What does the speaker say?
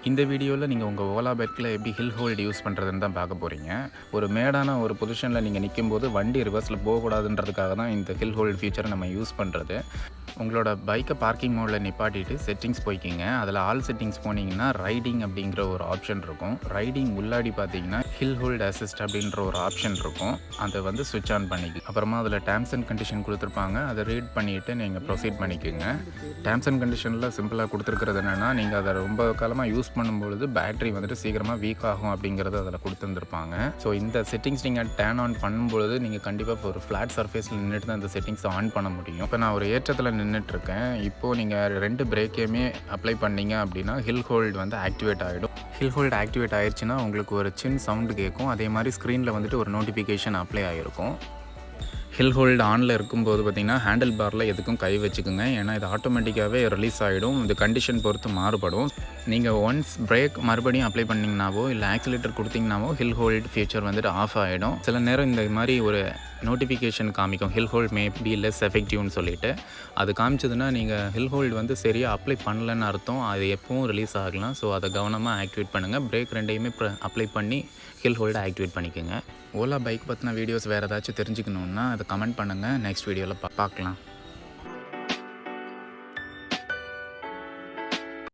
இந்த வீடியோவில் நீங்கள் உங்கள் ஓலா பைக்கில் எப்படி ஹில் ஹோல்டு யூஸ் பண்ணுறதுன்னு தான் பார்க்க போகிறீங்க. ஒரு மேடான ஒரு பொசிஷனில் நீங்கள் நிற்கும்போது வண்டி ரிவர்ஸில் போகக்கூடாதுன்றதுக்காக தான் இந்த ஹில் ஹோல்டு ஃபீச்சரை நம்ம யூஸ் பண்ணுறது. உங்களோட பைக்கை பார்க்கிங் மோடில் நிப்பாட்டிட்டு செட்டிங்ஸ் போய்க்கிங்க. அதில் ஆல் செட்டிங்ஸ் போனீங்கன்னா ரைடிங் அப்படிங்கிற ஒரு ஆப்ஷன் இருக்கும். ரைடிங் உள்ளாடி பார்த்தீங்கன்னா ஹில் ஹோல்டு அசிஸ்ட் அப்படின்ற ஒரு ஆப்ஷன் இருக்கும். அதை வந்து ஸ்விட்ச் ஆன் பண்ணிக்கு. அப்புறமா அதில் டேர்ம்ஸ் அண்ட் கண்டிஷன் கொடுத்துருப்பாங்க. அதை ரீட் பண்ணிவிட்டு நீங்கள் ப்ரொசீட் பண்ணிக்கோங்க. டேர்ம்ஸ் அண்ட் கண்டிஷனில் சிம்பிளாக கொடுத்துருக்கிறது என்னென்னா, நீங்கள் அதை ரொம்ப காலமாக யூஸ் பண்ணும்பொழுது பேட்டரி வந்துட்டு சீக்கிரமாக வீக் ஆகும் அப்படிங்கிறது அதில் கொடுத்துருந்துருப்பாங்க. ஸோ இந்த செட்டிங்ஸ் நீங்கள் டேர்ன் ஆன் பண்ணும்பொழுது நீங்கள் கண்டிப்பாக ஒரு ஃப்ளாட் சர்ஃபேஸில் நின்றுட்டு தான் இந்த செட்டிங்ஸை ஆன் பண்ண முடியும். இப்போ நான் ஒரு ஏற்றத்தில் நின்றுட்டுருக்கேன். இப்போது நீங்கள் 2 பிரேக்கையுமே அப்ளை பண்ணீங்க அப்படின்னா ஹில் ஹோல்டு வந்து ஆக்டிவேட் ஆகிடும். ஹில் ஹோல்டு ஆக்டிவேட் ஆயிடுச்சுன்னா உங்களுக்கு ஒரு சின்ன சவுண்டு கேட்கும். அதே மாதிரி ஸ்க்ரீனில் வந்துட்டு ஒரு நோட்டிஃபிகேஷன் அப்ளை ஆகிருக்கும். ஹில் ஹோல்டு ஆனில் இருக்கும்போது பார்த்திங்கன்னா ஹேண்டில் பாரில் எதுக்கும் கை வச்சுக்குங்க. ஏன்னா இது ஆட்டோமேட்டிக்காகவே ரிலீஸ் ஆகிடும். இது கண்டிஷன் பொறுத்து மாறுபடும். நீங்கள் ஒன்ஸ் பிரேக் மறுபடியும் அப்ளை பண்ணிங்கனாவோ இல்லை ஆக்சிலேட்டர் கொடுத்தீங்கனாவோ ஹில் ஹோல்டு ஃபீச்சர் வந்துட்டு ஆஃப் ஆகிடும். சில நேரம் இந்த மாதிரி ஒரு நோட்டிஃபிகேஷன் காமிக்கும், hill hold may be less எஃபெக்டிவ்னு சொல்லிட்டு. அது காமிச்சதுன்னா நீங்கள் ஹில் ஹோல்டு வந்து சரியாக அப்ளை பண்ணலன்னு அர்த்தம். அது எப்பவும் ரிலீஸ் ஆகலாம். ஸோ அதை கவனமாக ஆக்டிவேட் பண்ணுங்கள். பிரேக் ரெண்டையுமே அப்ளை பண்ணி ஹில் ஹோல்டை ஆக்டிவேட் பண்ணிக்கோங்க. ஓலா பைக் பற்றின வீடியோஸ் வேறு ஏதாச்சும் தெரிஞ்சுக்கணுன்னா அதை கமெண்ட் பண்ணுங்கள். நெக்ஸ்ட் வீடியோவில் பார்க்கலாம்.